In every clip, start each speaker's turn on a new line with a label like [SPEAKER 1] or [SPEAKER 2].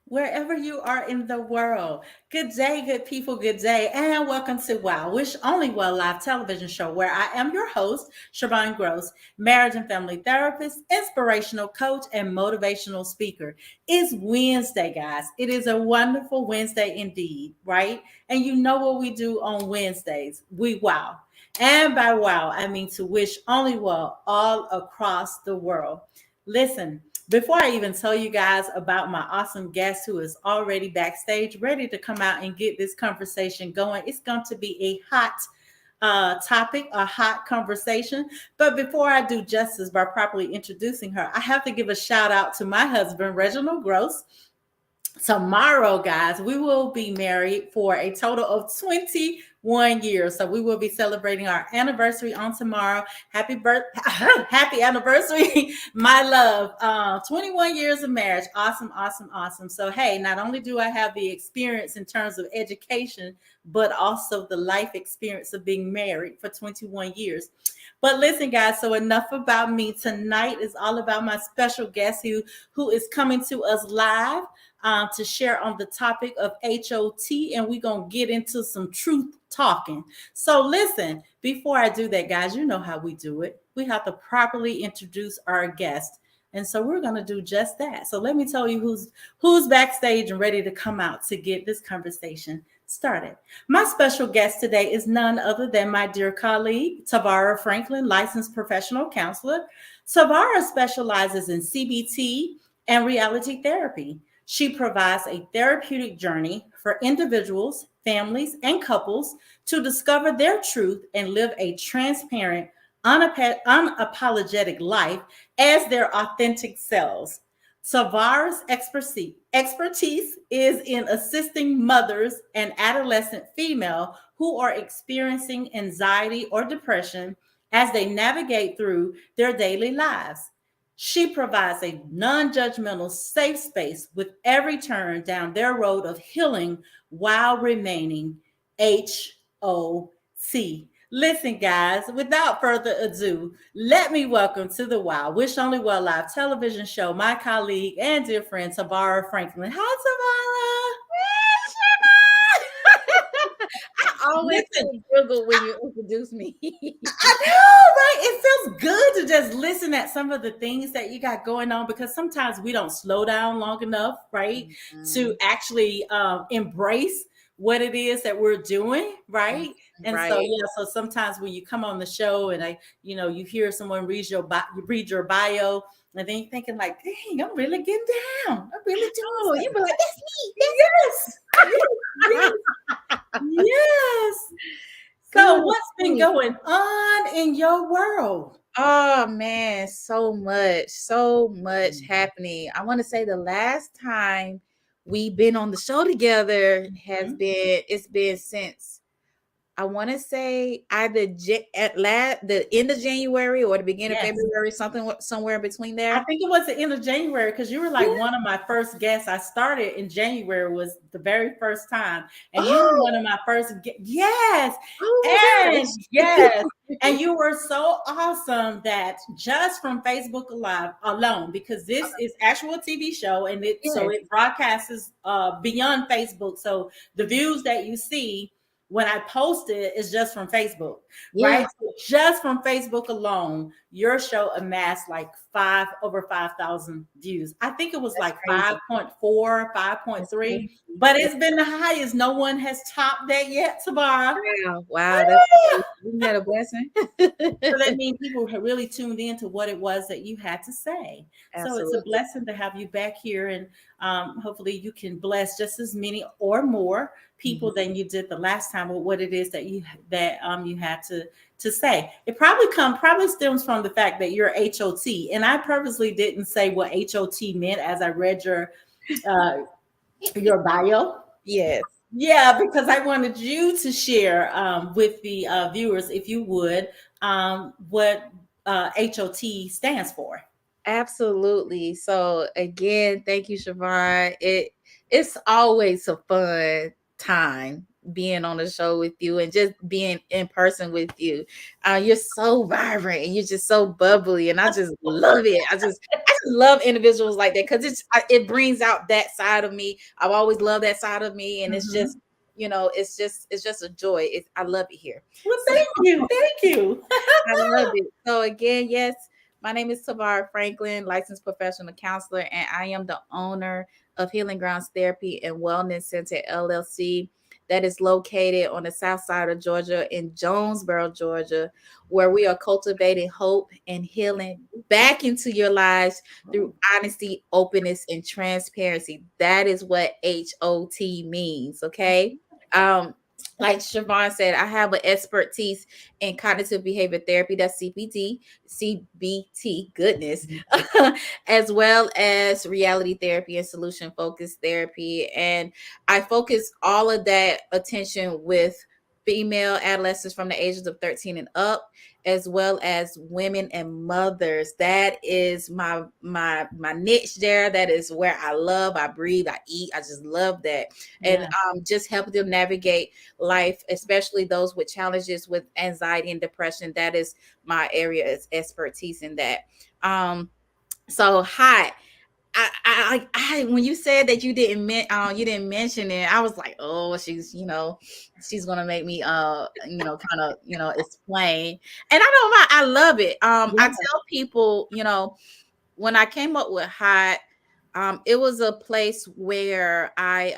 [SPEAKER 1] wherever you are in the world. Good day, good people, good day, and welcome to Wow, Wish Only Well Live television show where I am your host, SherVonne Grose, marriage and family therapist, inspirational coach, and motivational speaker. It's Wednesday, guys. It is a wonderful Wednesday indeed, right? And you know what we do on Wednesdays? We wow. And by wow, I mean to wish only well all across the world. Listen, before I even tell you guys about my awesome guest who is already backstage, ready to come out and get this conversation going, it's going to be a hot topic, a hot conversation. But before I do justice by properly introducing her, I have to give a shout out to my husband, Reginald Gross. Tomorrow, guys, we will be married for a total of 21 years. So we will be celebrating our anniversary on tomorrow. Happy birthday, happy anniversary, my love. 21 years of marriage. Awesome, awesome, awesome. So, hey, not only do I have the experience in terms of education, but also the life experience of being married for 21 years. But listen, guys, so enough about me. Tonight is all about my special guest who is coming to us live to share on the topic of HOT, and we're going to get into some truth talking. So, listen, before I do that, guys, you know how we do it. We have to properly introduce our guest. And so we're going to do just that. So let me tell you who's backstage and ready to come out to get this conversation started. My special guest today is none other than my dear colleague, Tavara Franklin, licensed professional counselor. Tavara specializes in CBT and reality therapy. She provides a therapeutic journey for individuals, families, and couples to discover their truth and live a transparent, unapologetic life as their authentic selves. Savara's expertise is in assisting mothers and adolescent female who are experiencing anxiety or depression as they navigate through their daily lives. She provides a non judgmental, safe space with every turn down their road of healing while remaining HOT. Listen, guys, without further ado, let me welcome to the Wild Wish Only Well Live television show my colleague and dear friend, Tavara Franklin. Hi,
[SPEAKER 2] I
[SPEAKER 1] Tavara.
[SPEAKER 2] always
[SPEAKER 1] Listen,
[SPEAKER 2] giggle when you introduce me.
[SPEAKER 1] I know, right? It feels good to just listen at some of the things that you got going on because sometimes we don't slow down long enough, right? To
[SPEAKER 2] Mhm.
[SPEAKER 1] actually embrace what it is that we're doing, right? And so,
[SPEAKER 2] Right.
[SPEAKER 1] yeah, so sometimes when you come on the show and you hear someone you read your bio, and then you're thinking like, dang, I'm really getting down. I'm really doing
[SPEAKER 2] Oh, you
[SPEAKER 1] something.
[SPEAKER 2] be like, that's me.
[SPEAKER 1] Yes, yes, yes, yes. So,
[SPEAKER 2] Good.
[SPEAKER 1] what's been
[SPEAKER 2] Good.
[SPEAKER 1] going on in your world?
[SPEAKER 2] Oh man, so much happening. I want to say the last time we've been on the show together
[SPEAKER 1] Mhm.
[SPEAKER 2] it's been since I want to say either the end of January or the beginning of
[SPEAKER 1] Yes.
[SPEAKER 2] February, somewhere in between
[SPEAKER 1] I
[SPEAKER 2] there.
[SPEAKER 1] think it was the end of January because you were like one of my first guests. I started in January was the very first time, and you were one
[SPEAKER 2] Oh,
[SPEAKER 1] of my first. Yes,
[SPEAKER 2] oh my
[SPEAKER 1] and yes,
[SPEAKER 2] gosh.
[SPEAKER 1] and you were so awesome that just from Facebook Live alone, because this is actual TV show, and
[SPEAKER 2] Yes.
[SPEAKER 1] it broadcasts beyond Facebook. So the views that you see when I post it is just from Facebook, right?
[SPEAKER 2] Yes.
[SPEAKER 1] So just from Facebook alone, your show amassed like over 5,000 views. I think it was
[SPEAKER 2] That's
[SPEAKER 1] like
[SPEAKER 2] crazy.
[SPEAKER 1] 5.4, five point
[SPEAKER 2] That's
[SPEAKER 1] three,
[SPEAKER 2] crazy.
[SPEAKER 1] but
[SPEAKER 2] That's
[SPEAKER 1] it's been the highest. No one has topped that yet, Tabara.
[SPEAKER 2] wow. Wow. That's crazy. Isn't that a blessing?
[SPEAKER 1] So that means people have really tuned into what it was that you had to say. So it's a
[SPEAKER 2] Absolutely.
[SPEAKER 1] blessing to have you back here, and hopefully you can bless just as many or more
[SPEAKER 2] Mhm.
[SPEAKER 1] people than you did the last time with what it is that you had to say. It probably stems from the fact that you're HOT, and I purposely didn't say what HOT meant as I read uh, your bio.
[SPEAKER 2] Yes.
[SPEAKER 1] Yeah, because I wanted you to share with the viewers, if you would, what HOT stands for.
[SPEAKER 2] Absolutely. So again, thank you, Siobhan. It's always a fun time being on the show with you and just being in person with you. You're so vibrant and you're just so bubbly, and I just love it. I just love individuals like that because it brings out that side of me. I've always loved that side of me, and it's just,
[SPEAKER 1] Mhm.
[SPEAKER 2] it's just a joy. I love it here.
[SPEAKER 1] Well,
[SPEAKER 2] So
[SPEAKER 1] thank you. Thank you.
[SPEAKER 2] I love it. So again, yes, my name is Tavara Franklin, licensed professional counselor, and I am the owner of Healing Grounds Therapy and Wellness Center LLC that is located on the south side of Georgia in Jonesboro, Georgia, where we are cultivating hope and healing back into your lives through honesty, openness, and transparency. That is what HOT means, okay? Um, like SherVonne said, I have an expertise in cognitive behavior therapy, that's CBT, goodness, as well as reality therapy and solution focused therapy. And I focus all of that attention with female adolescents from the ages of 13 and up, as well as women and mothers. That is my niche there. That is where I love, I breathe, I eat. I just love that. And
[SPEAKER 1] Yeah.
[SPEAKER 2] just help them navigate life, especially those with challenges with anxiety and depression. That is my area of expertise in that. So hot. When you said that you didn't mention it, I was like, oh, she's gonna make me kind of explain. And I don't mind, I love it. I
[SPEAKER 1] Yeah.
[SPEAKER 2] tell people, when I came up with hot, it was a place where I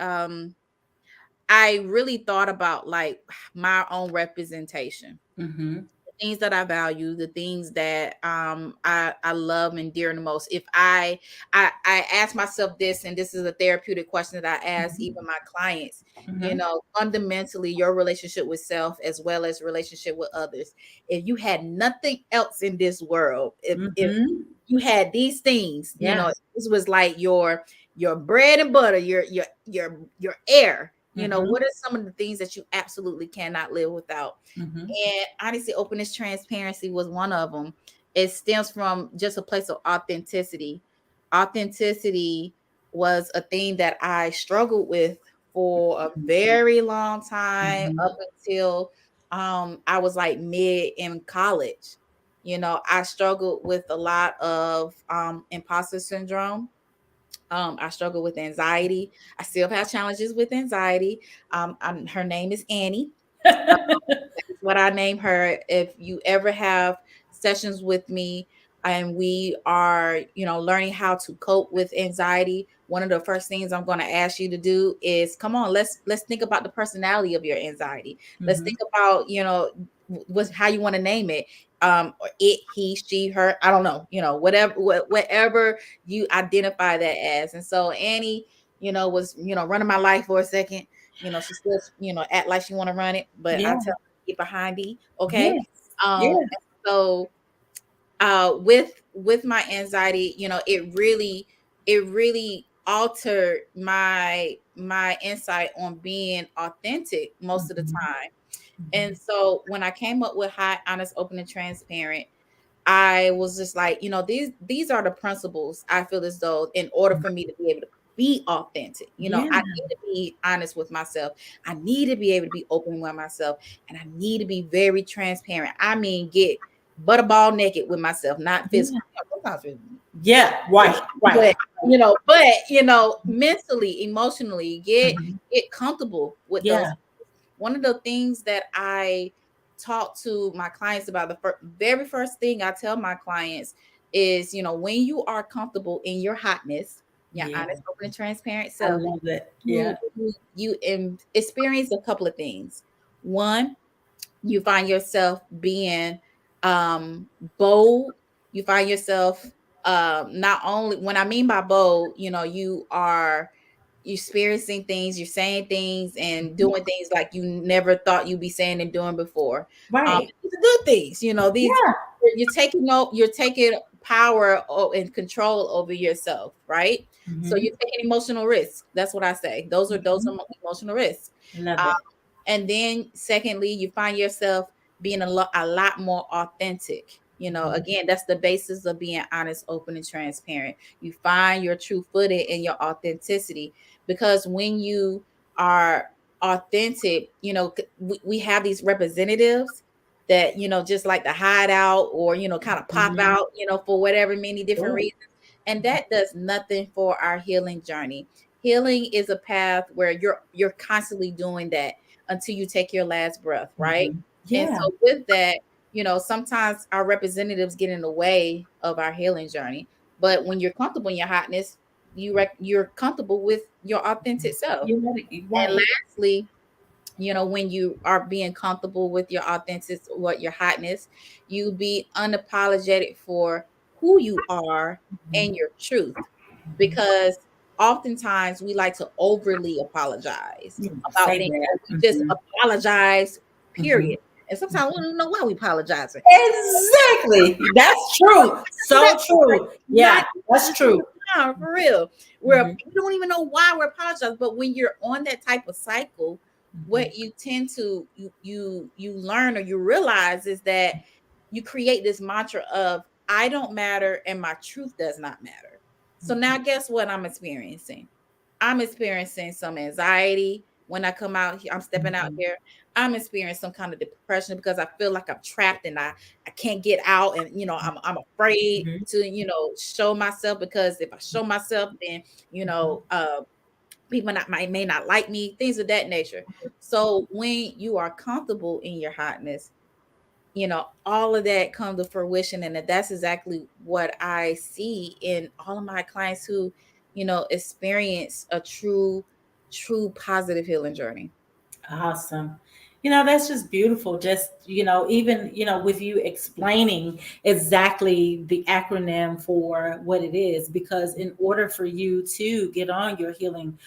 [SPEAKER 2] really thought about like my own representation,
[SPEAKER 1] Mm-hmm.
[SPEAKER 2] things that I value, the things that I love and dear the most. If I ask myself this, and this is a therapeutic question that I ask even my clients,
[SPEAKER 1] Mm-hmm.
[SPEAKER 2] fundamentally your relationship with self as well as relationship with others. If you had nothing else in this world, if
[SPEAKER 1] Mm-hmm.
[SPEAKER 2] you had these things,
[SPEAKER 1] Yeah.
[SPEAKER 2] this was like your bread and butter, your air.
[SPEAKER 1] Mm-hmm.
[SPEAKER 2] What are some of the things that you absolutely cannot live without?
[SPEAKER 1] Mm-hmm.
[SPEAKER 2] And honestly, openness, transparency was one of them. It stems from just a place of authenticity. Authenticity was a thing that I struggled with for a very long time,
[SPEAKER 1] Mm-hmm.
[SPEAKER 2] up until I was like mid in college. I struggled with a lot of imposter syndrome. I struggle with anxiety. I still have challenges with anxiety. Her name is Annie. That's what I name her. If you ever have sessions with me and we are, learning how to cope with anxiety, one of the first things I'm going to ask you to do is come on, let's think about the personality of your anxiety. Let's
[SPEAKER 1] Mm-hmm.
[SPEAKER 2] think about, what's how you want to name it. Or it, he, she, her, I don't know, whatever, whatever you identify that as. And so Annie, was, running my life for a second. She still, act like she want to run it, but I
[SPEAKER 1] Yeah.
[SPEAKER 2] tell her, get behind me, okay?
[SPEAKER 1] Yes.
[SPEAKER 2] Um,
[SPEAKER 1] Yeah.
[SPEAKER 2] so with my anxiety, it really altered my insight on being authentic most of the
[SPEAKER 1] Mm-hmm.
[SPEAKER 2] time. And
[SPEAKER 1] Mm-hmm.
[SPEAKER 2] so when I came up with high, honest, open, and transparent, I was just like, these are the principles I feel as though in order for me to be able to be authentic,
[SPEAKER 1] Yeah.
[SPEAKER 2] I need to be honest with myself. I need to be able to be open with myself, and I need to be very transparent. I mean, get butterball naked with myself, not
[SPEAKER 1] Yeah.
[SPEAKER 2] physically. Sometimes
[SPEAKER 1] Yeah. Right. Right.
[SPEAKER 2] but mentally, emotionally,
[SPEAKER 1] Mm-hmm.
[SPEAKER 2] get comfortable with those.
[SPEAKER 1] Yeah.
[SPEAKER 2] One of the things that I talk to my clients about, the very first thing I tell my clients is, when you are comfortable in your hotness, your
[SPEAKER 1] Yeah.
[SPEAKER 2] honest, open, and transparent
[SPEAKER 1] I
[SPEAKER 2] self,
[SPEAKER 1] love it. Yeah.
[SPEAKER 2] you experience a couple of things. One, you find yourself being bold. You find yourself not only, when I mean by bold, you experiencing things, you're saying things and
[SPEAKER 1] Mhm.
[SPEAKER 2] doing things like you never thought you'd be saying and doing before.
[SPEAKER 1] Right.
[SPEAKER 2] These are good things, these
[SPEAKER 1] Yeah.
[SPEAKER 2] you're taking power and control over yourself, right? So
[SPEAKER 1] Mm-hmm.
[SPEAKER 2] you're taking emotional risks. That's what I say. Those are
[SPEAKER 1] Mm-hmm.
[SPEAKER 2] emotional risks.
[SPEAKER 1] Love
[SPEAKER 2] Um,
[SPEAKER 1] it.
[SPEAKER 2] and then secondly, you find yourself being a lot more authentic.
[SPEAKER 1] Mhm.
[SPEAKER 2] Again, that's the basis of being honest, open, and transparent. You find your true footing in your authenticity, because when you are authentic, we have these representatives that, just like to hide out or, kind of pop
[SPEAKER 1] Mhm.
[SPEAKER 2] out, for whatever many different
[SPEAKER 1] Sure.
[SPEAKER 2] reasons. and that does nothing for our healing journey. Healing is a path where you're constantly doing that until you take your last breath, right?
[SPEAKER 1] Mhm.
[SPEAKER 2] And
[SPEAKER 1] Yeah.
[SPEAKER 2] so with that, sometimes our representatives get in the way of our healing journey. But when you're comfortable in your hotness, you're comfortable with your authentic self.
[SPEAKER 1] You're right. You're
[SPEAKER 2] And
[SPEAKER 1] right.
[SPEAKER 2] lastly, when you are being comfortable with your authentic, what your hotness, you be unapologetic for who you are
[SPEAKER 1] Mhm.
[SPEAKER 2] and your truth.
[SPEAKER 1] Mhm.
[SPEAKER 2] Because oftentimes we like to overly apologize about
[SPEAKER 1] Say
[SPEAKER 2] things,
[SPEAKER 1] that.
[SPEAKER 2] or we just
[SPEAKER 1] Mhm.
[SPEAKER 2] apologize,
[SPEAKER 1] Mhm.
[SPEAKER 2] period. And sometimes we don't know why we apologizing.
[SPEAKER 1] Exactly. That's true. So
[SPEAKER 2] Like,
[SPEAKER 1] true. Yeah, that's
[SPEAKER 2] 90% of
[SPEAKER 1] true.
[SPEAKER 2] the time, for real.
[SPEAKER 1] Mhm.
[SPEAKER 2] We don't even know why we're apologizing. But when you're on that type of cycle,
[SPEAKER 1] Mhm.
[SPEAKER 2] what you tend to you learn or you realize is that you create this mantra of I don't matter and my truth does not matter. So now
[SPEAKER 1] Mhm.
[SPEAKER 2] guess what I'm experiencing? I'm experiencing some anxiety when I come out here. I'm stepping out
[SPEAKER 1] Mhm.
[SPEAKER 2] here. I'm experiencing some kind of depression because I feel like I'm trapped and I can't get out, and I'm afraid
[SPEAKER 1] Mhm.
[SPEAKER 2] to show myself, because if I show myself, then people may not like me, things of that nature. So when you are comfortable in your hotness, all of that come to fruition, and that's exactly what I see in all of my clients who experience a true positive healing journey.
[SPEAKER 1] Awesome. That's just beautiful. Just, even, with you explaining exactly the acronym for what it is, because in order for you to get on your healing,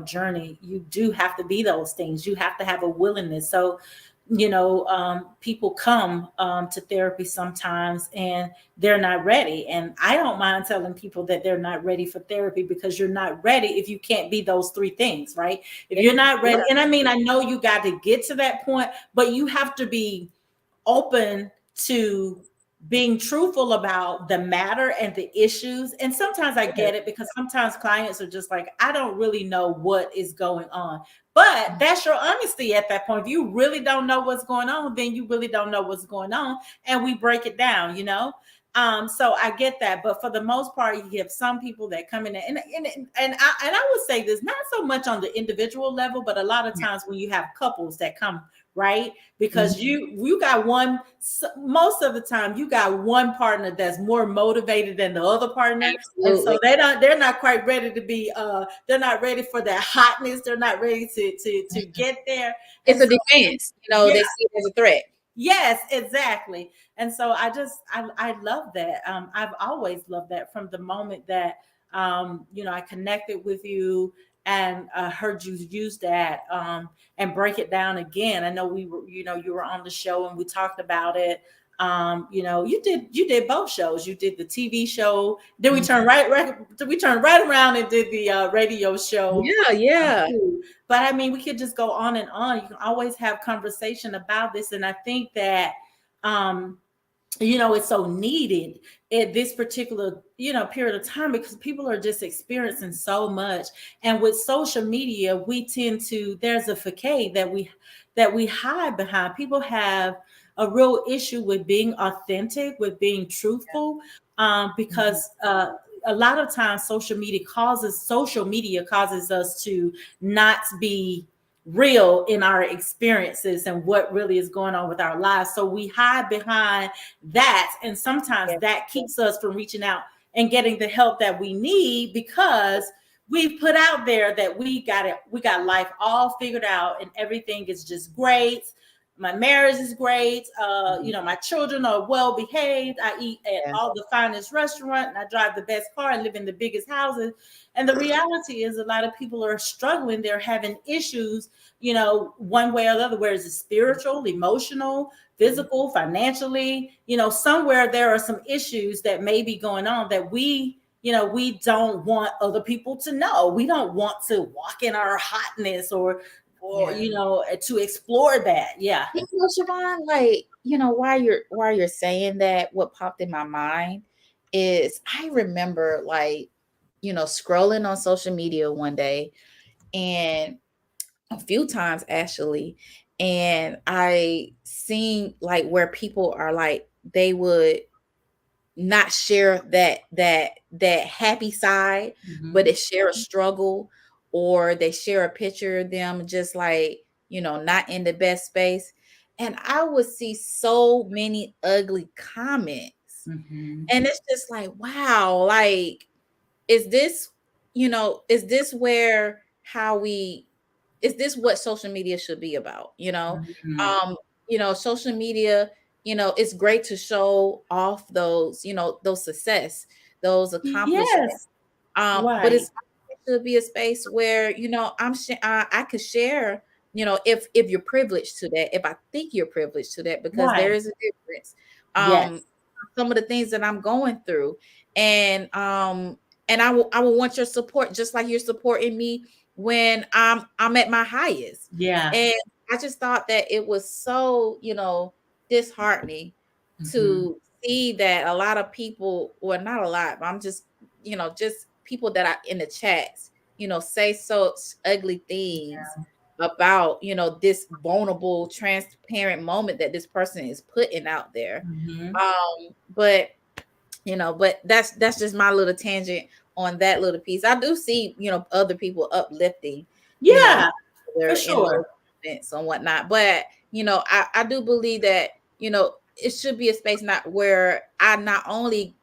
[SPEAKER 1] journey, you do have to be those things. You have to have a willingness. So, people come to therapy sometimes and they're not ready. And I don't mind telling people that they're not ready for therapy, because you're not ready if you can't be those three things, right? If
[SPEAKER 2] Yeah,
[SPEAKER 1] you're not
[SPEAKER 2] yeah,
[SPEAKER 1] ready, and I mean, I know you got to get to that point, but you have to be open to being truthful about the matter and the issues. And sometimes I
[SPEAKER 2] yeah.
[SPEAKER 1] get it, because sometimes clients are just like, I don't really know what is going on. But that's your honesty at that point. If you really don't know what's going on, then you really don't know what's going on. And we break it down. So I get that, but for the most part, you have some people that come in and I would say this, not so much on the individual level, but a lot of
[SPEAKER 2] Yeah.
[SPEAKER 1] times when you have couples that come, right? Because
[SPEAKER 2] Mhm.
[SPEAKER 1] you got most of the time you got one partner that's more motivated than the other partner, and so
[SPEAKER 2] Absolutely.
[SPEAKER 1] they're not quite ready to be they're not ready for that hotness, they're not ready to
[SPEAKER 2] Mhm.
[SPEAKER 1] get there. And
[SPEAKER 2] It's a
[SPEAKER 1] so
[SPEAKER 2] defense,
[SPEAKER 1] yeah,
[SPEAKER 2] they see it as a threat.
[SPEAKER 1] yes, exactly. And so I love that. I've always loved that from the moment that I connected with you and heard you use that and break it down again. I know you were on the show and we talked about it. You did both shows. You did the TV show. Then we
[SPEAKER 2] Mhm.
[SPEAKER 1] turned right around and did the radio show
[SPEAKER 2] Yeah, yeah.
[SPEAKER 1] too. But I mean, we could just go on and on. You can always have conversation about this, and I think that um, it's so needed at this particular period of time, because people are just experiencing so much. And with social media, we tend to there's a facade that we hide behind. People have a real issue with being authentic, with being truthful,
[SPEAKER 2] Mhm.
[SPEAKER 1] because a lot of times social media causes us to not be real in our experiences and what really is going on with our lives. So we hide behind that. And sometimes
[SPEAKER 2] Yeah,
[SPEAKER 1] that keeps us from reaching out and getting the help that we need, because we've put out there that we got life all figured out and everything is just great. My marriage is great.
[SPEAKER 2] mhm,
[SPEAKER 1] My children are well behaved. I eat at
[SPEAKER 2] yeah,
[SPEAKER 1] all the finest restaurant and I drive the best car and live in the biggest houses. And the reality is a lot of people are struggling. They're having issues, one way or the other, where it's spiritual, emotional,
[SPEAKER 2] mhm.
[SPEAKER 1] physical, financially, somewhere there are some issues that may be going on that we don't want other people to know. We don't want to walk in our hotness or
[SPEAKER 2] Yeah.
[SPEAKER 1] to explore that. Yeah.
[SPEAKER 2] SherVonne, like, while you're saying that, what popped in my mind is I remember, like, scrolling on social media one day, and a few times actually, and I seen like where people are like they would not share that happy side, but
[SPEAKER 1] Mm-hmm.
[SPEAKER 2] they share a struggle, or they share a picture of them just like, not in the best space. And I would see so many ugly comments.
[SPEAKER 1] Mm-hmm.
[SPEAKER 2] And it's just like, wow, like, is this, is this where how we is this what social media should be about?
[SPEAKER 1] Mm-hmm.
[SPEAKER 2] Um, social media, it's great to show off those, those success, those accomplishments.
[SPEAKER 1] Yes.
[SPEAKER 2] But
[SPEAKER 1] Right.
[SPEAKER 2] it's it should be a space where, I could share, if you're privileged to that, if I think you're privileged to that, because there
[SPEAKER 1] Right.
[SPEAKER 2] is a difference.
[SPEAKER 1] Yes.
[SPEAKER 2] Some of the things that I'm going through, and I will want your support, just like you're supporting me when I'm at my highest.
[SPEAKER 1] Yeah.
[SPEAKER 2] And I just thought that it was so, disheartening
[SPEAKER 1] Mm-hmm.
[SPEAKER 2] to see that a lot of people, well, not a lot, but I'm just, just people that are in the chats, say so ugly things about, this vulnerable, transparent moment that this person is putting out there.
[SPEAKER 1] Mm-hmm.
[SPEAKER 2] But but that's just my little tangent on that little piece. I do see, other people uplifting, you know,
[SPEAKER 1] Yeah, for
[SPEAKER 2] they're in those
[SPEAKER 1] sure.
[SPEAKER 2] events and whatnot. But I do believe that, it should be a space not where I not only,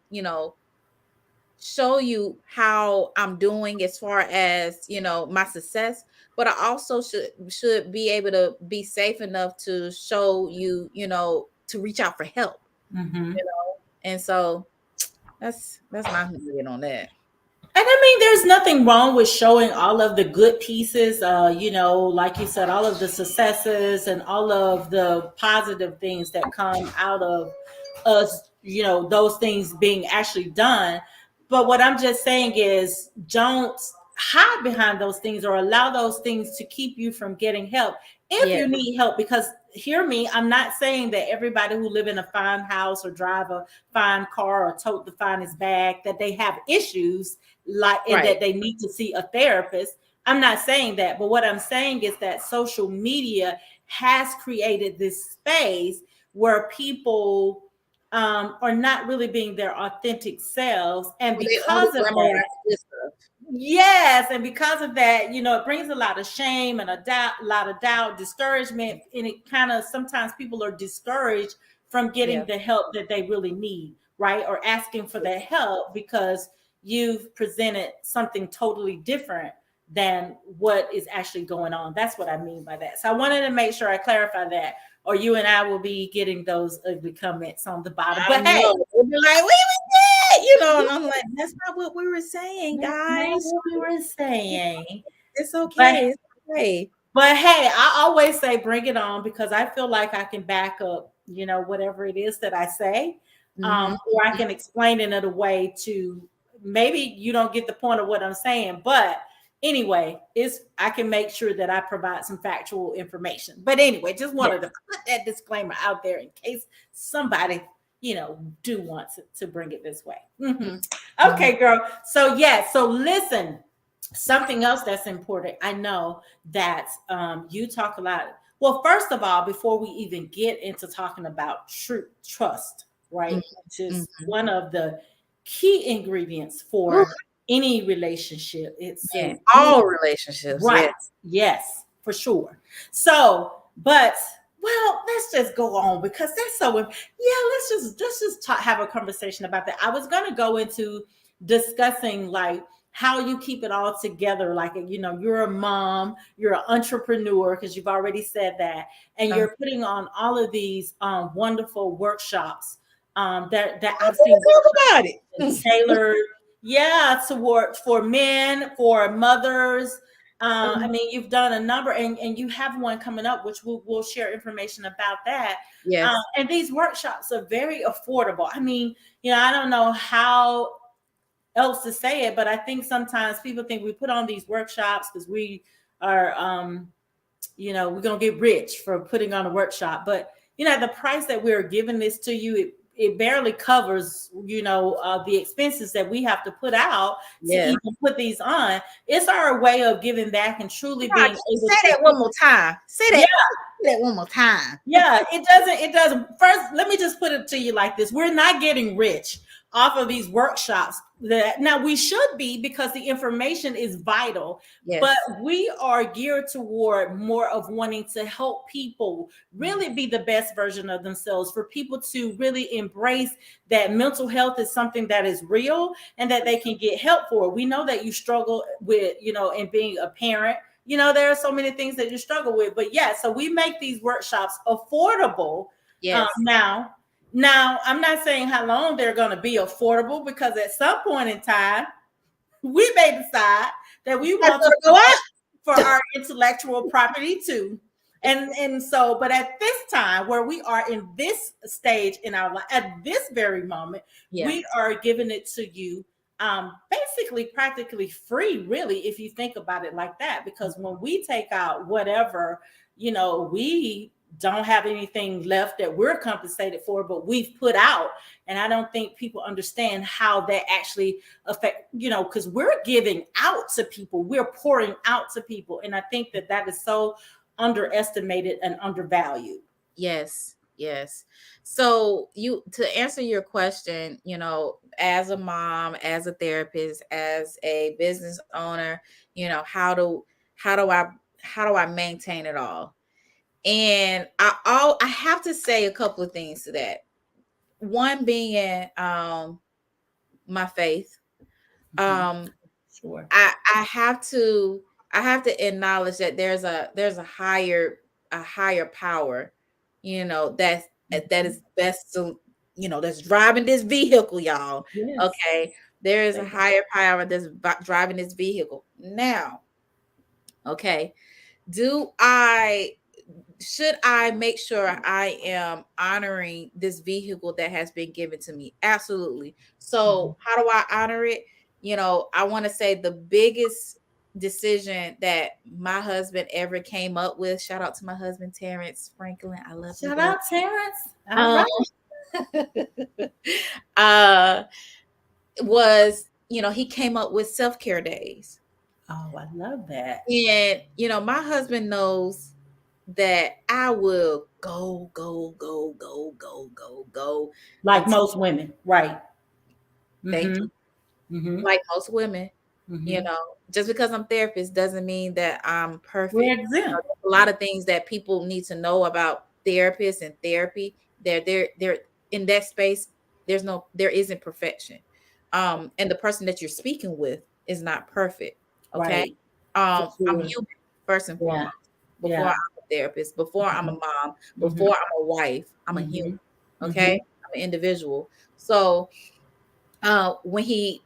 [SPEAKER 2] show you how I'm doing as far as, my success, but I also should be able to be safe enough to show you, to reach out for help,
[SPEAKER 1] Mm-hmm.
[SPEAKER 2] and so that's my opinion on that.
[SPEAKER 1] And I mean, there's nothing wrong with showing all of the good pieces, like you said, all of the successes and all of the positive things that come out of us, those things being actually done. But what I'm just saying is don't hide behind those things or allow those things to keep you from getting help if
[SPEAKER 2] Yeah,
[SPEAKER 1] you need help. Because hear me, I'm not saying that everybody who live in a fine house or drive a fine car or tote the finest bag that they have issues like and
[SPEAKER 2] right.
[SPEAKER 1] that they need to see a therapist. I'm not saying that, but what I'm saying is that social media has created this space where people are not really being their authentic selves, and
[SPEAKER 2] Well, they only
[SPEAKER 1] because of that,
[SPEAKER 2] glamorize this stuff.
[SPEAKER 1] yes, and because of that, it brings a lot of shame and a lot of doubt, discouragement, and it kind of sometimes people are discouraged from getting
[SPEAKER 2] Yeah.
[SPEAKER 1] the help that they really need, right? Or asking for that help because you've presented something totally different than what is actually going on. That's what I mean by that. So I wanted to make sure I clarify that, or you and I will be getting those ugly comments on the bottom.
[SPEAKER 2] I
[SPEAKER 1] But hey,
[SPEAKER 2] know. They'll be like, "We was that," and I'm like, "That's not what we were saying,
[SPEAKER 1] that's not
[SPEAKER 2] guys.
[SPEAKER 1] what we were saying.
[SPEAKER 2] It's
[SPEAKER 1] But
[SPEAKER 2] okay. It's okay."
[SPEAKER 1] But hey, I always say bring it on because I feel like I can back up, whatever it is that I say,
[SPEAKER 2] Mm-hmm.
[SPEAKER 1] or I can explain it in a way to maybe you don't get the point of what I'm saying, but anyway, it's I can make sure that I provide some factual information. But anyway, just wanted to
[SPEAKER 2] Yes.
[SPEAKER 1] put that disclaimer out there in case somebody, do want to bring it this way. Mhm.
[SPEAKER 2] Mm-hmm.
[SPEAKER 1] Okay, girl. So yeah, so listen, something else that's important. I know that you talk a lot. Well, first of all, before we even get into talking about trust, right, which is
[SPEAKER 2] Mm-hmm.
[SPEAKER 1] one of the key ingredients
[SPEAKER 2] Ooh,
[SPEAKER 1] for any relationship. It's
[SPEAKER 2] man,
[SPEAKER 1] a
[SPEAKER 2] all relationships.
[SPEAKER 1] right.
[SPEAKER 2] Yeah.
[SPEAKER 1] Yes, for sure. So, but well, let's just go on because that's so. Yeah, let's just have a conversation about that. I was gonna go into discussing like how you keep it all together. Like you're a mom, you're an entrepreneur because you've already said that, and
[SPEAKER 2] Uh,
[SPEAKER 1] you're putting on all of these wonderful workshops that I've seen
[SPEAKER 2] Talk about it.
[SPEAKER 1] tailored, yeah, toward for men, for mothers. I
[SPEAKER 2] Mhm.
[SPEAKER 1] mean, you've done a number, and you have one coming up, which we'll share information about that.
[SPEAKER 2] Yes.
[SPEAKER 1] And these workshops are very affordable. I mean, I don't know how else to say it, but I think sometimes people think we put on these workshops because we are we're gonna get rich for putting on a workshop. But the price that we're giving this to you, it barely covers the expenses that we have to put out to
[SPEAKER 2] Yes.
[SPEAKER 1] even put these on. It's our way of giving back and truly
[SPEAKER 2] God,
[SPEAKER 1] being able
[SPEAKER 2] say
[SPEAKER 1] to.
[SPEAKER 2] that one more time.
[SPEAKER 1] Yeah,
[SPEAKER 2] Say that one more time.
[SPEAKER 1] yeah, it doesn't. It doesn't. First, let me just put it to you like this: we're not getting rich off of these workshops. That now we should be, because the information is vital, but
[SPEAKER 2] Yes.
[SPEAKER 1] we are geared toward more of wanting to help people really be the best version of themselves, for people to really embrace that mental health is something that is real and that they can get help for. We know that you struggle with, in being a parent. There are so many things that you struggle with, but yeah, so we make these workshops affordable.
[SPEAKER 2] Yes.
[SPEAKER 1] Now, I'm not saying how long they're going to be affordable, because at some point in time, we may decide that we
[SPEAKER 2] That's
[SPEAKER 1] want to
[SPEAKER 2] gonna go
[SPEAKER 1] pay
[SPEAKER 2] up.
[SPEAKER 1] for our intellectual property too. And so, but at this time, where we are in this stage in our life, at this very moment,
[SPEAKER 2] Yeah.
[SPEAKER 1] we are giving it to you, basically practically free, really, if you think about it like that. Because when we take out whatever, we don't have anything left that we're compensated for, but we've put out. And I don't think people understand how that actually affect, because we're giving out to people, we're pouring out to people. And I think that that is so underestimated and undervalued.
[SPEAKER 2] Yes, yes. So you to answer your question, as a mom, as a therapist, as a business owner, how do I how do I maintain it all? And I have to say a couple of things to that. One being my faith.
[SPEAKER 1] Mhm.
[SPEAKER 2] Um
[SPEAKER 1] Sure.
[SPEAKER 2] I have to acknowledge that there's a higher power, that
[SPEAKER 1] Mhm.
[SPEAKER 2] is best to, that's driving this vehicle, y'all.
[SPEAKER 1] Yes.
[SPEAKER 2] Okay. There is a
[SPEAKER 1] Say that.
[SPEAKER 2] higher power that's driving this vehicle. Now, okay. Do I should I make sure I am honoring this vehicle that has been given to me? Absolutely.
[SPEAKER 1] Mhm.
[SPEAKER 2] So, how do I honor it? I want to say the biggest decision that my husband ever came up with. Shout out to my husband, Terrence Franklin. I love you,
[SPEAKER 1] Shout
[SPEAKER 2] baby.
[SPEAKER 1] out, Terrence. All
[SPEAKER 2] Um,
[SPEAKER 1] right.
[SPEAKER 2] uh, was, he came up with self care days.
[SPEAKER 1] Oh, I love that.
[SPEAKER 2] And, my husband knows that I will go, go, go, go, go, go, go
[SPEAKER 1] Like
[SPEAKER 2] until,
[SPEAKER 1] most women, right?
[SPEAKER 2] thank
[SPEAKER 1] Mm-hmm.
[SPEAKER 2] you.
[SPEAKER 1] Mm-hmm.
[SPEAKER 2] Like most women, you
[SPEAKER 1] Mm-hmm.
[SPEAKER 2] know, just because I'm therapist doesn't mean that I'm
[SPEAKER 1] We're
[SPEAKER 2] perfect.
[SPEAKER 1] exempt.
[SPEAKER 2] There's a lot of things that people need to know about therapists and therapy. They're in that space. There isn't perfection. And the person that you're speaking with is not perfect. Okay.
[SPEAKER 1] Right. For
[SPEAKER 2] I'm
[SPEAKER 1] sure.
[SPEAKER 2] human first and
[SPEAKER 1] Yeah.
[SPEAKER 2] foremost. Before I'm
[SPEAKER 1] Yeah.
[SPEAKER 2] a therapist, before I'm a
[SPEAKER 1] Mm-hmm.
[SPEAKER 2] mom,
[SPEAKER 1] Mm-hmm.
[SPEAKER 2] before I'm a wife, I'm a human.
[SPEAKER 1] Mm-hmm.
[SPEAKER 2] Okay.
[SPEAKER 1] Mm-hmm.
[SPEAKER 2] I'm an individual. So when he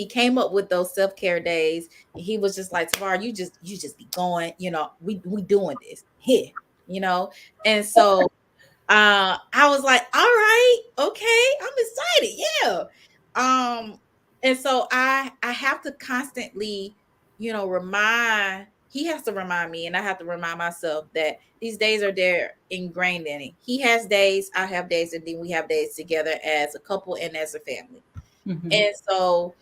[SPEAKER 2] came up with those self-care days, he was just like, Tavara, you just be going, we doing this here, you know. And so I was like, all right, okay, I'm excited, yeah. And so I have to constantly, remind he has to remind me, and I have to remind myself that these days are there ingrained in it. He has days, I have days, and then we have days together as a couple and as a family.
[SPEAKER 1] Mm-hmm.
[SPEAKER 2] And so,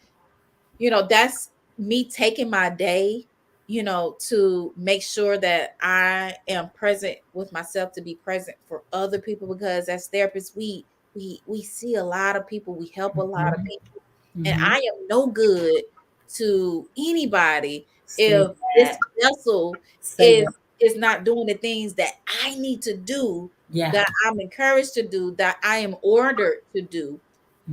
[SPEAKER 2] that's me taking my day, to make sure that I am present with myself, to be present for other people, because as therapists, we see a lot of people, we help a lot of
[SPEAKER 1] Mm-hmm.
[SPEAKER 2] people. And
[SPEAKER 1] Mm-hmm.
[SPEAKER 2] I am no good to anybody
[SPEAKER 1] Say
[SPEAKER 2] if this
[SPEAKER 1] that.
[SPEAKER 2] vessel
[SPEAKER 1] Say
[SPEAKER 2] is
[SPEAKER 1] that.
[SPEAKER 2] is not doing the things that I need to do,
[SPEAKER 1] Yeah.
[SPEAKER 2] that I'm encouraged to do, that I am ordered to do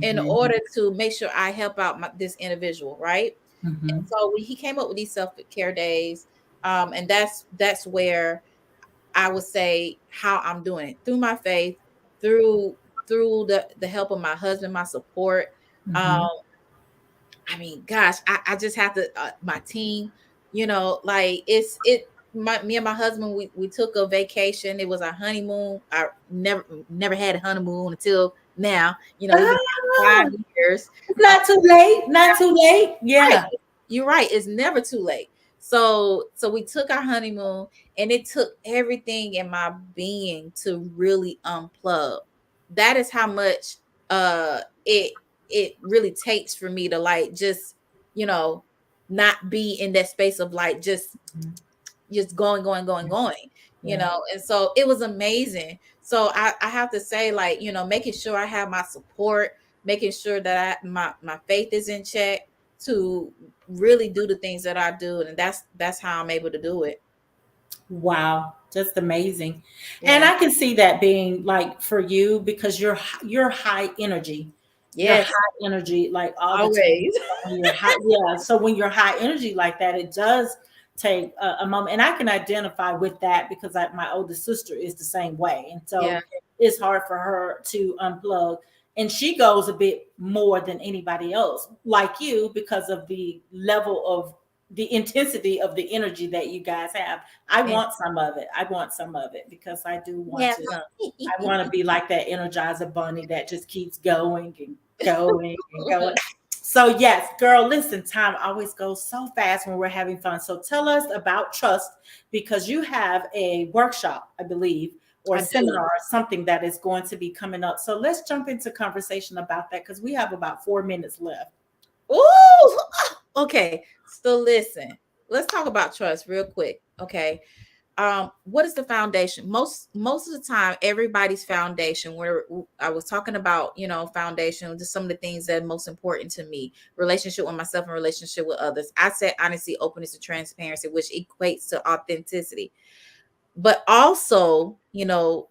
[SPEAKER 2] in
[SPEAKER 1] Mm-hmm.
[SPEAKER 2] order to make sure I help out this individual, right?
[SPEAKER 1] Mm-hmm.
[SPEAKER 2] And so he came up with these self-care days, and that's where I would say how I'm doing it, through my faith, through the help of my husband, my support. Um,
[SPEAKER 1] Mm-hmm.
[SPEAKER 2] I mean, gosh, I just have to my team, like me and my husband, we took a vacation. It was our honeymoon. I never had a honeymoon until now. We've been
[SPEAKER 1] Oh,
[SPEAKER 2] married 5 years.
[SPEAKER 1] not too late. Not too late.
[SPEAKER 2] Right.
[SPEAKER 1] Yeah.
[SPEAKER 2] You're right. It's never too late. So we took our honeymoon, and it took everything in my being to really unplug. That is how much it really takes for me to, like, just, you know, not be in that space of, like, just going, going, going, going,
[SPEAKER 1] Yeah.
[SPEAKER 2] and so it was amazing. So I have to say, like, making sure I have my support, making sure that my faith is in check to really do the things that I do, and that's how I'm able to do it.
[SPEAKER 1] Wow, just amazing. And
[SPEAKER 2] Yeah.
[SPEAKER 1] I can see that being like for you because you're high energy. You're
[SPEAKER 2] Yes.
[SPEAKER 1] high energy like all the time.
[SPEAKER 2] Always.
[SPEAKER 1] So when you're high, yeah. So when you're high energy like that, it does take a moment. And I can identify with that because my oldest sister is the same way. And
[SPEAKER 2] Yeah.
[SPEAKER 1] so it's hard for her to unplug. And she goes a bit more than anybody else, like you, because of the level of the intensity of the energy that you guys have. I
[SPEAKER 2] And
[SPEAKER 1] want some of it. I want some of it because I do want
[SPEAKER 2] have
[SPEAKER 1] to.
[SPEAKER 2] some.
[SPEAKER 1] I want to be like that Energizer bunny that just keeps going and going and going. So yes, girl, listen, time always goes so fast when we're having fun. So tell us about trust because you have a workshop, I believe, or
[SPEAKER 2] I do.
[SPEAKER 1] seminar or something that is going to be coming up. So let's jump into conversation about that because we have about 4 minutes left.
[SPEAKER 2] Ooh, okay. So listen, let's talk about trust real quick. Okay. What is the foundation? Most of the time, everybody's foundation, where I was talking about, foundation, just some of the things that are most important to me, relationship with myself and relationship with others. I said honesty, openness, and transparency, which equates to authenticity. But also,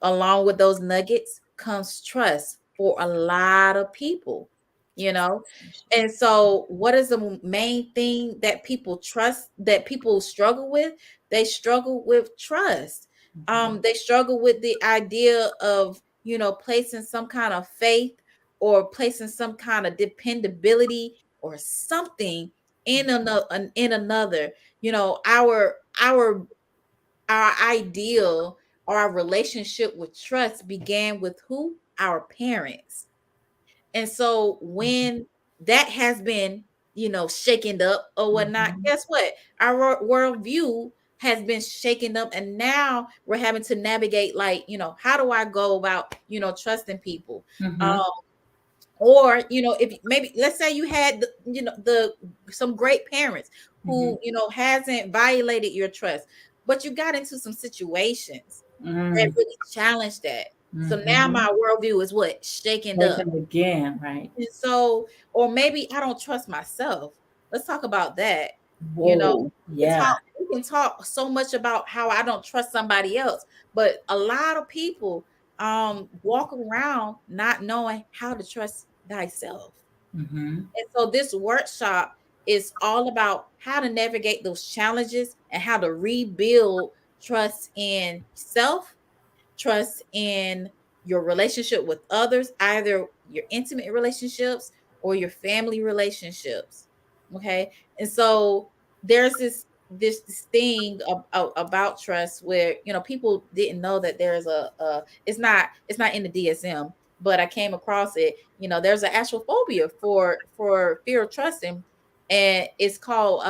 [SPEAKER 2] along with those nuggets comes trust for a lot of people, you know. And so, what is the main thing that people trust, that people struggle with? They struggle with trust.
[SPEAKER 1] Mhm.
[SPEAKER 2] They struggle with the idea of, placing some kind of faith or placing some kind of dependability or something in another. Our ideal or our relationship with trust began with who? Our parents. And so when that has been, shaken up or whatnot,
[SPEAKER 1] Mhm.
[SPEAKER 2] guess what? Our worldview has been shaken up, and now we're having to navigate, like, how do I go about, trusting people? Um,
[SPEAKER 1] Mhm.
[SPEAKER 2] or if maybe, let's say you had the some great parents
[SPEAKER 1] Mhm.
[SPEAKER 2] who hasn't violated your trust, but you got into some situations that
[SPEAKER 1] Mhm.
[SPEAKER 2] really challenged that. So now
[SPEAKER 1] Mhm.
[SPEAKER 2] my worldview is what? Shaken up.
[SPEAKER 1] Taken again, right?
[SPEAKER 2] And so, or maybe I don't trust myself. Let's talk about that. You know,
[SPEAKER 1] Whoa.
[SPEAKER 2] we can
[SPEAKER 1] Yeah.
[SPEAKER 2] talk, we can talk so much about how I don't trust somebody else, but a lot of people walk around not knowing how to trust thyself.
[SPEAKER 1] Mhm.
[SPEAKER 2] And so this workshop is all about how to navigate those challenges and how to rebuild trust in self, trust in your relationship with others, either your intimate relationships or your family relationships. Okay. And so there's this thing about trust where people didn't know that there's a it's not in the DSM, but I came across it. There's an actual phobia for fear of trusting, and it's called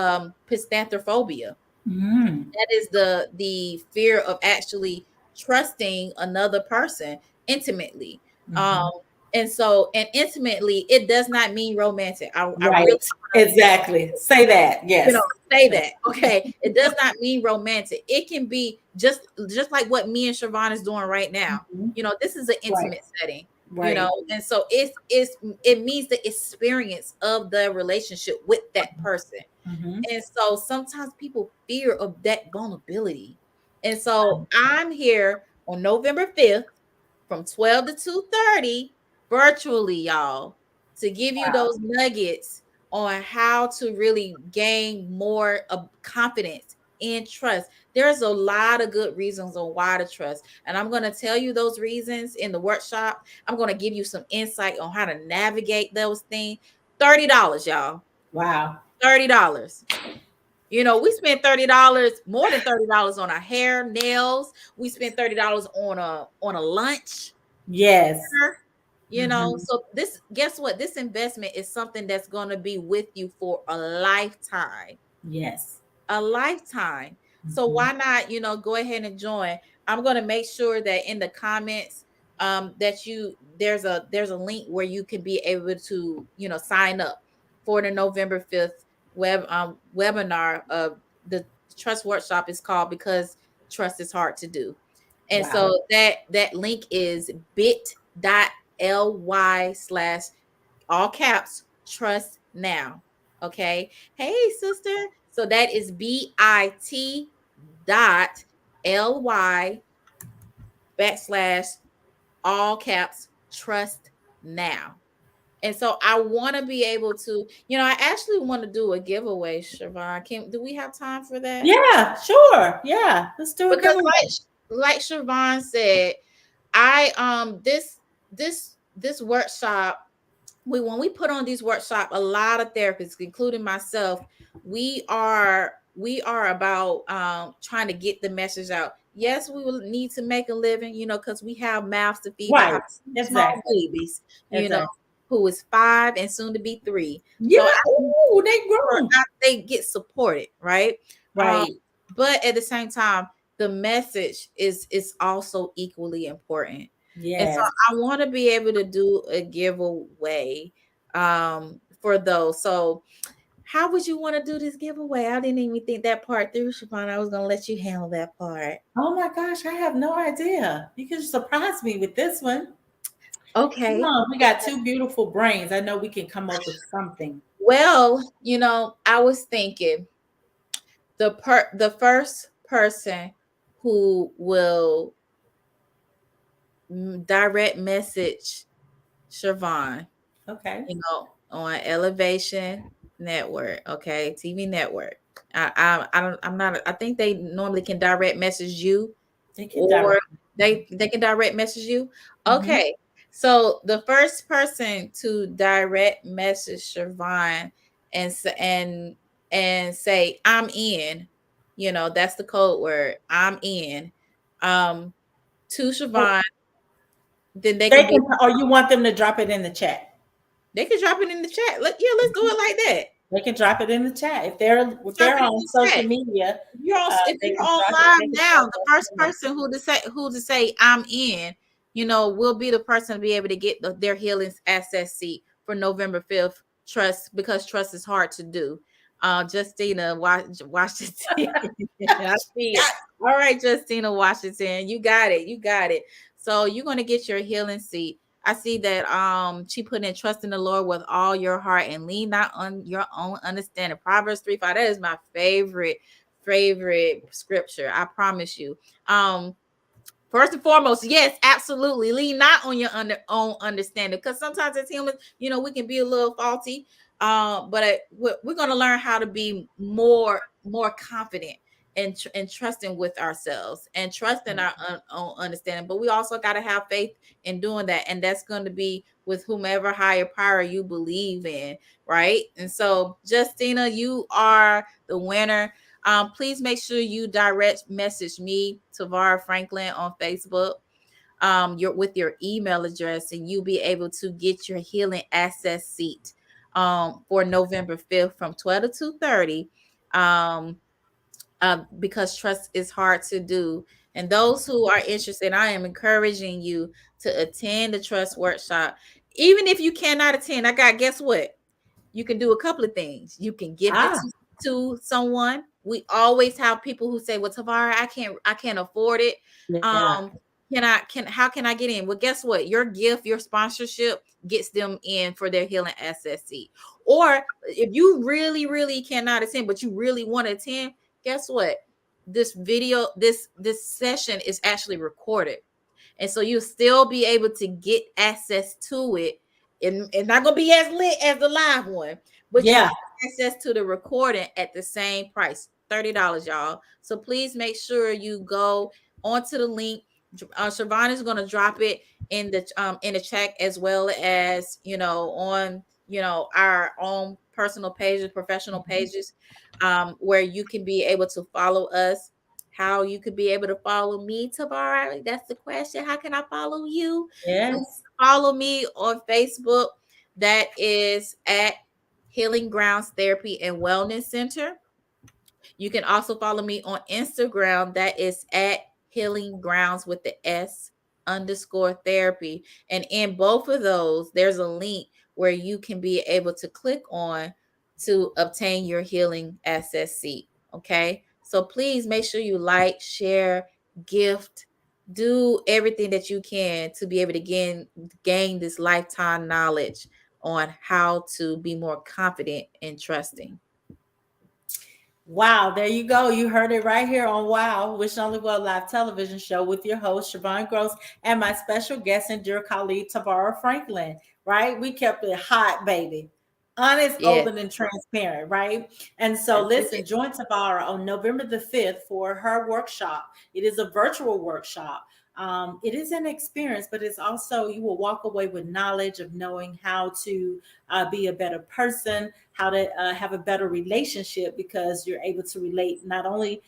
[SPEAKER 2] pisthanthrophobia.
[SPEAKER 1] Mhm.
[SPEAKER 2] That is the fear of actually trusting another person intimately. um
[SPEAKER 1] Mhm.
[SPEAKER 2] and intimately, it does not mean romantic. I
[SPEAKER 1] Right.
[SPEAKER 2] really
[SPEAKER 1] Exactly. Say that.
[SPEAKER 2] you know
[SPEAKER 1] Yes.
[SPEAKER 2] say that. Okay, it does not mean romantic. It can be just like what me and SherVonne is doing right now.
[SPEAKER 1] Mhm.
[SPEAKER 2] This is an
[SPEAKER 1] Right.
[SPEAKER 2] intimate setting.
[SPEAKER 1] Right.
[SPEAKER 2] And so it means the experience of the relationship with that person.
[SPEAKER 1] Mhm.
[SPEAKER 2] And so sometimes people fear of that vulnerability. And so I'm here on November 5th from 12 to 2:30 virtually, y'all, to give you
[SPEAKER 1] Wow.
[SPEAKER 2] those nuggets on how to really gain more of confidence and trust. There's a lot of good reasons on why to trust. And I'm going to tell you those reasons in the workshop. I'm going to give you some insight on how to navigate those things. $30, y'all.
[SPEAKER 1] Wow.
[SPEAKER 2] $30. We spent $30, more than $30 on our hair, nails. We spent $30 on a lunch.
[SPEAKER 1] Yes.
[SPEAKER 2] Dinner.
[SPEAKER 1] Mhm.
[SPEAKER 2] So this, guess what? This investment is something that's going to be with you for a lifetime.
[SPEAKER 1] Yes.
[SPEAKER 2] A lifetime. So
[SPEAKER 1] Mhm.
[SPEAKER 2] why not, go ahead and join. I'm going to make sure that in the comments, that there's a link where you can be able to, sign up for the November 5th webinar of the trust workshop. Is called Because Trust is Hard to Do. And
[SPEAKER 1] Wow.
[SPEAKER 2] so that link is bit.ly/, all caps, trust now. Okay. Hey, sister. So that is bit.ly / all caps, trust now. And so I want to be able to, I actually want to do a giveaway, SherVonne. Do we have time for that?
[SPEAKER 1] Yeah, sure. Yeah, let's do a
[SPEAKER 2] Because
[SPEAKER 1] giveaway.
[SPEAKER 2] like SherVonne said, I this workshop, when we put on these workshop, a lot of therapists, including myself, we are about trying to get the message out. Yes, we will need to make a living, because we have mouths to feed. I
[SPEAKER 1] Right.
[SPEAKER 2] have two small
[SPEAKER 1] Exactly.
[SPEAKER 2] babies,
[SPEAKER 1] Exactly.
[SPEAKER 2] who is 5 and soon to be 3.
[SPEAKER 1] Yeah.
[SPEAKER 2] So
[SPEAKER 1] Ooh, they grown.
[SPEAKER 2] they get supported, right? Um,
[SPEAKER 1] Right.
[SPEAKER 2] but at the same time, the message is also equally important. And so
[SPEAKER 1] Yes.
[SPEAKER 2] I want to be able to do a giveaway for those. So how would you want to do this giveaway? I didn't even think that part through, SherVonne. I was gonna let you handle that part.
[SPEAKER 1] Oh my gosh, I have no idea. You can surprise me with this one. Come
[SPEAKER 2] Okay.
[SPEAKER 1] on, we got two beautiful brains. I know we can come up with something.
[SPEAKER 2] Well, I was thinking the first person who will direct message SherVonne,
[SPEAKER 1] Okay.
[SPEAKER 2] on Elevation Network, okay, TV network. I don't I'm not I think they normally can direct message you,
[SPEAKER 1] They can
[SPEAKER 2] or
[SPEAKER 1] direct.
[SPEAKER 2] they can direct message you.
[SPEAKER 1] Hmm.
[SPEAKER 2] Okay. So the first person to direct message SherVonne and say I'm in, that's the code word, I'm in, um to SherVonne, then they
[SPEAKER 1] They
[SPEAKER 2] can be
[SPEAKER 1] can, or you want them to drop it in the chat.
[SPEAKER 2] they can drop it in the chat. Let's do it like that.
[SPEAKER 1] They can drop it in the chat if they're
[SPEAKER 2] Drop it in
[SPEAKER 1] on
[SPEAKER 2] the
[SPEAKER 1] social
[SPEAKER 2] chat.
[SPEAKER 1] media.
[SPEAKER 2] If
[SPEAKER 1] They
[SPEAKER 2] you're
[SPEAKER 1] can
[SPEAKER 2] on
[SPEAKER 1] drop it.
[SPEAKER 2] live
[SPEAKER 1] They can
[SPEAKER 2] now,
[SPEAKER 1] drop
[SPEAKER 2] the
[SPEAKER 1] that
[SPEAKER 2] first
[SPEAKER 1] in the
[SPEAKER 2] person who to say I'm in, will be the person to be able to get their healing access seat for November 5th. Because trust is hard to do. Justina Washington. I see it.
[SPEAKER 1] chat.
[SPEAKER 2] All right, Justina Washington, you got it. You got it. So you're gonna get your healing seat. I see that she put in trust in the Lord with all your heart and lean not on your own understanding. Proverbs 3:5. That is my favorite scripture. I promise you. First and foremost, yes, absolutely. Lean not on your own understanding, because sometimes as humans, we can be a little faulty. But we're going to learn how to be more confident and trusting with ourselves and trusting our own understanding. But we also got to have faith in doing that, and that's going to be with whomever higher power you believe in, right? And so, Justina, you are the winner. Please make sure you direct message me, Tavara Franklin, on Facebook, with your email address, and you'll be able to get your healing access seat for November 5th from 12 to 2:30. Because trust is hard to do. And those who are interested, I am encouraging you to attend the trust workshop. Even if you cannot attend, guess what? You can do a couple of things. You can gift it
[SPEAKER 1] Ah,
[SPEAKER 2] to someone. We always have people who say, "Well, Tavara, I can't afford it.
[SPEAKER 1] yeah.
[SPEAKER 2] Um, how can I get in?" Well, guess what? Your gift, your sponsorship gets them in for their healing access seat. Or if you really, really cannot attend, but you really want to attend, guess what? This session is actually recorded. And so you'll still be able to get access to it. And not gonna be as lit as the live one, but you
[SPEAKER 1] Yeah.
[SPEAKER 2] get access to the recording at the same price, $30, y'all. So please make sure you go onto the link. SherVonne is gonna drop it in the chat, as well as on our own personal pages, professional
[SPEAKER 1] Mhm.
[SPEAKER 2] pages, where you can be able to follow us. How you could be able to follow me, Tavara? That's the question. How can I follow you? You
[SPEAKER 1] Yes.
[SPEAKER 2] follow me on Facebook. That is at Healing Grounds Therapy and Wellness Center. You can also follow me on Instagram. That is at Healing Grounds with the S underscore therapy. And in both of those, there's a link where you can be able to click on to obtain your healing access seat. Okay. So please make sure you like, share, gift, do everything that you can to be able to gain this lifetime knowledge on how to be more confident and trusting.
[SPEAKER 1] Wow, there you go. You heard it right here on Wow, Wish Only Well Live television show with your host, SherVonne Grose, and my special guest and dear colleague, Tavara Franklin, right? We kept it hot, baby. Honest,
[SPEAKER 2] Yes,
[SPEAKER 1] open, and transparent, right? And so,
[SPEAKER 2] that's
[SPEAKER 1] listen,
[SPEAKER 2] it.
[SPEAKER 1] join Tavara on November the 5th for her workshop. It is a virtual workshop. It is an experience, but it's also, you will walk away with knowledge of knowing how to be a better person, how to have a better relationship, because you're able to relate not only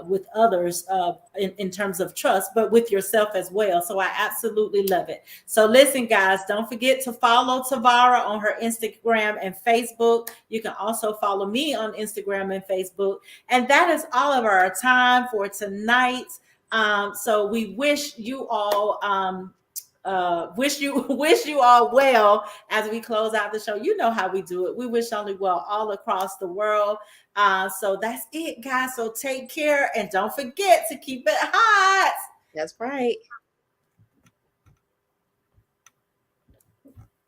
[SPEAKER 1] with others in terms of trust, but with yourself as well. So I absolutely love it. So listen, guys, don't forget to follow Tavara on her Instagram and Facebook. You can also follow me on Instagram and Facebook. And that is all of our time for tonight. So we wish you all wish you all well as we close out the show. You know how we do it. We wish only well all across the world. So that's it, guys. So take care and don't forget to keep it hot.
[SPEAKER 2] That's right.